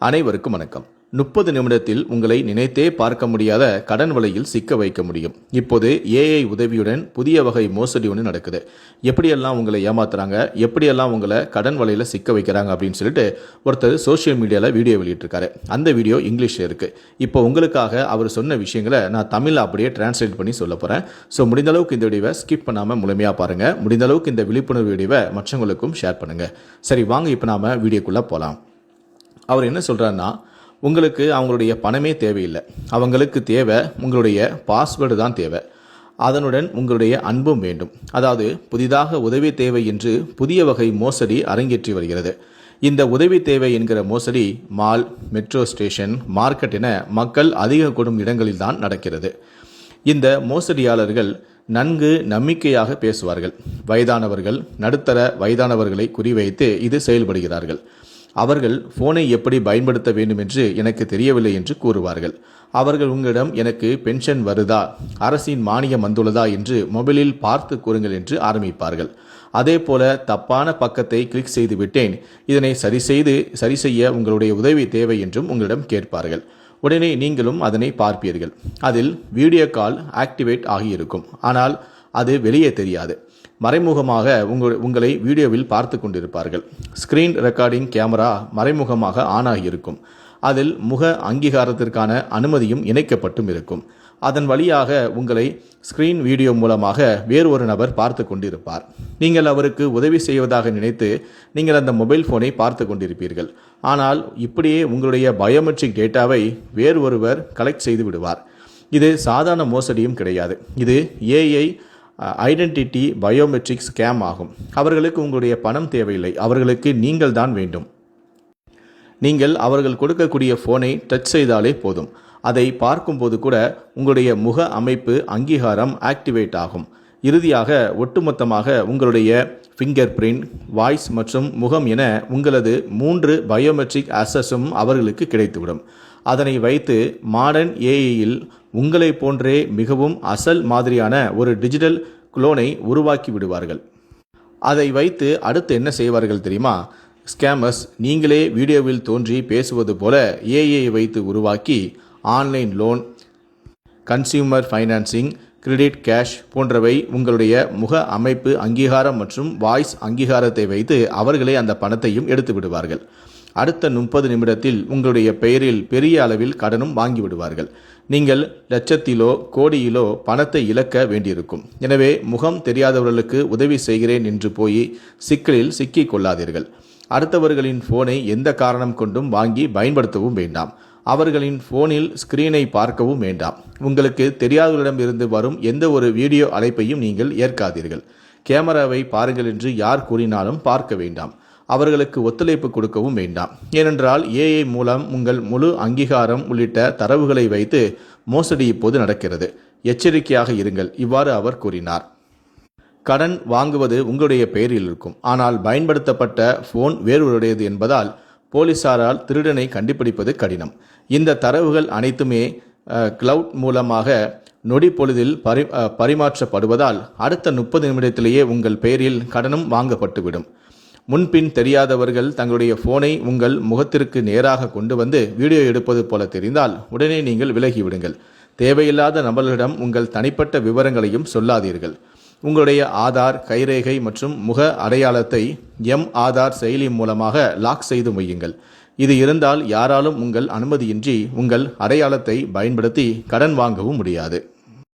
அனைவருக்கும் வணக்கம். 30 நிமிடத்தில் உங்களை நினைத்தே பார்க்க முடியாத கடன் வலையில் சிக்க வைக்க முடியும். இப்போது ஏஐ உதவியுடன் புதிய வகை மோசடி ஒன்று நடக்குது. எப்படியெல்லாம் உங்களை ஏமாத்துறாங்க, எப்படியெல்லாம் உங்களை கடன் வலையில் சிக்க வைக்கிறாங்க அப்படின்னு சொல்லிட்டு ஒருத்தர் சோஷியல் மீடியாவில் வீடியோ வெளியிட்டிருக்காரு. அந்த வீடியோ இங்கிலீஷில் இருக்குது. இப்போ உங்களுக்காக அவர் சொன்ன விஷயங்களை நான் தமிழில் அப்படியே டிரான்ஸ்லேட் பண்ணி சொல்ல போகிறேன். ஸோ முடிந்த அளவுக்கு இந்த வீடியோவை ஸ்கிப் பண்ணாமல் முழுமையாக பாருங்கள். முடிந்த அளவுக்கு இந்த விழிப்புணர்வு வீடியோவை மற்றவங்களுக்கும் ஷேர் பண்ணுங்கள். சரி, வாங்க இப்போ நாம் வீடியோக்குள்ளே போகலாம். அவர் என்ன சொல்கிறாருன்னா, உங்களுக்கு அவங்களுடைய பணமே தேவையில்லை, அவங்களுக்கு தேவை உங்களுடைய பாஸ்வேர்டு தான் தேவை. அதனுடன் உங்களுடைய அன்பும் வேண்டும். அதாவது புதிதாக உதவி தேவை என்று புதிய வகை மோசடி அரங்கேற்றி வருகிறது. இந்த உதவி தேவை என்கிற மோசடி மால், மெட்ரோ ஸ்டேஷன், மார்க்கெட் என மக்கள் அதிக கூடும் இடங்களில் தான் நடக்கிறது. இந்த மோசடியாளர்கள் நன்கு நம்பிக்கையாக பேசுவார்கள். வயதானவர்கள், நடுத்தர வயதானவர்களை குறிவைத்து இது செயல்படுகிறார்கள். அவர்கள் போனை எப்படி பயன்படுத்த வேண்டும் என்று எனக்கு தெரியவில்லை என்று கூறுவார்கள். அவர்கள் உங்களிடம் எனக்கு பென்ஷன் வருதா, அரசின் மானியம் வந்துள்ளதா என்று மொபைலில் பார்த்து கூறுங்கள் என்று ஆரம்பிப்பார்கள். அதே போல தப்பான பக்கத்தை கிளிக் செய்து விட்டேன், இதனை சரி செய்ய உங்களுடைய உதவி தேவை என்றும் உங்களிடம் கேட்பார்கள். உடனே நீங்களும் அதனை பார்ப்பீர்கள். அதில் வீடியோ கால் ஆக்டிவேட் ஆகியிருக்கும். ஆனால் அது வெளியே தெரியாது. மறைமுகமாக உங்களை வீடியோவில் பார்த்து கொண்டிருப்பார்கள். ஸ்கிரீன் ரெக்கார்டிங் கேமரா மறைமுகமாக ஆன் ஆகியிருக்கும். அதில் முக அங்கீகாரத்திற்கான அனுமதியும் இணைக்கப்பட்டும் இருக்கும். அதன் வழியாக உங்களை ஸ்கிரீன் வீடியோ மூலமாக வேறு ஒரு நபர் பார்த்து கொண்டிருப்பார். நீங்கள் அவருக்கு உதவி செய்வதாக நினைத்து நீங்கள் அந்த மொபைல் ஃபோனை பார்த்து கொண்டிருப்பீர்கள். ஆனால் இப்படியே உங்களுடைய பயோமெட்ரிக் டேட்டாவை வேறு ஒருவர் கலெக்ட் செய்து விடுவார். இது சாதாரண மோசடியும் கிடையாது. இது ஏஐ ஐடென்டிட்டி பயோமெட்ரிக் ஸ்கேம் ஆகும். அவர்களுக்கு உங்களுடைய பணம் தேவையில்லை, அவர்களுக்கு நீங்கள் தான் வேண்டும். நீங்கள் அவர்கள் கொடுக்கக்கூடிய ஃபோனை டச் செய்தாலே போதும். அதை பார்க்கும்போது கூட உங்களுடைய முக அமைப்பு அங்கீகாரம் ஆக்டிவேட் ஆகும். இறுதியாக ஒட்டுமொத்தமாக உங்களுடைய ஃபிங்கர் பிரிண்ட், வாய்ஸ் மற்றும் முகம் என உங்களது 3 பயோமெட்ரிக் அசஸும் அவர்களுக்கு கிடைத்துவிடும். அதனை வைத்து மாடர்ன் ஏஐயில் உங்களை போன்றே மிகவும் அசல் மாதிரியான ஒரு டிஜிட்டல் குளோனை உருவாக்கி விடுவார்கள். அதை வைத்து அடுத்து என்ன செய்வார்கள் தெரியுமா? ஸ்கேமர்ஸ் நீங்களே வீடியோவில் தோன்றி பேசுவது போல ஏஐ வைத்து உருவாக்கி online loan, consumer financing, credit, cash போன்றவை உங்களுடைய முக அமைப்பு அங்கீகாரம் மற்றும் வாய்ஸ் அங்கீகாரத்தை வைத்து அவர்களே அந்த பணத்தையும் எடுத்து விடுவார்கள். அடுத்த 30 நிமிடத்தில் உங்களுடைய பெயரில் பெரிய அளவில் கடனும் வாங்கிவிடுவார்கள். நீங்கள் லட்சத்திலோ கோடியிலோ பணத்தை இழக்க வேண்டியிருக்கும். எனவே முகம் தெரியாதவர்களுக்கு உதவி செய்கிறேன் என்று போய் சிக்கலில் சிக்கிக் கொள்ளாதீர்கள். அடுத்தவர்களின் போனை எந்த காரணம் கொண்டும் வாங்கி பயன்படுத்தவும் வேண்டாம். அவர்களின் போனில் ஸ்கிரீனை பார்க்கவும் வேண்டாம். உங்களுக்கு தெரியாதவர்களிடம் இருந்து வரும் எந்த ஒரு வீடியோ அழைப்பையும் நீங்கள் ஏற்காதீர்கள். கேமராவை பாருங்கள் என்று யார் கூறினாலும் பார்க்க வேண்டாம். அவர்களுக்கு ஒத்துழைப்பு கொடுக்கவும் வேண்டாம். ஏனென்றால் ஏஐ மூலம் உங்கள் முழு அங்கீகாரம் உள்ளிட்ட தரவுகளை வைத்து மோசடி இப்போது நடக்கிறது. எச்சரிக்கையாக இருங்கள், இவ்வாறு அவர் கூறினார். கடன் வாங்குவது உங்களுடைய பெயரில் இருக்கும். ஆனால் பயன்படுத்தப்பட்ட போன் வேறொருடையது என்பதால் போலீசாரால் திருடனை கண்டுபிடிப்பது கடினம். இந்த தரவுகள் அனைத்துமே கிளவுட் மூலமாக நொடி பொழுதில் பரிமாற்றப்படுவதால் அடுத்த 30 நிமிடத்திலேயே உங்கள் பெயரில் கடனும் வாங்கப்பட்டுவிடும். முன்பின் தெரியாதவர்கள் தங்களுடைய போனை உங்கள் முகத்திற்கு நேராக கொண்டு வந்து வீடியோ எடுப்பது போல தெரிந்தால் உடனே நீங்கள் விலகிவிடுங்கள். தேவையில்லாத நபர்களிடம் உங்கள் தனிப்பட்ட விவரங்களையும் சொல்லாதீர்கள். உங்களுடைய ஆதார், கைரேகை மற்றும் முக அடையாளத்தை ஆதார் செயலி மூலமாக லாக் செய்து வையுங்கள். இது இருந்தால் யாராலும் உங்கள் அனுமதியின்றி உங்கள் அடையாளத்தை பயன்படுத்தி கடன் வாங்கவும் முடியாது.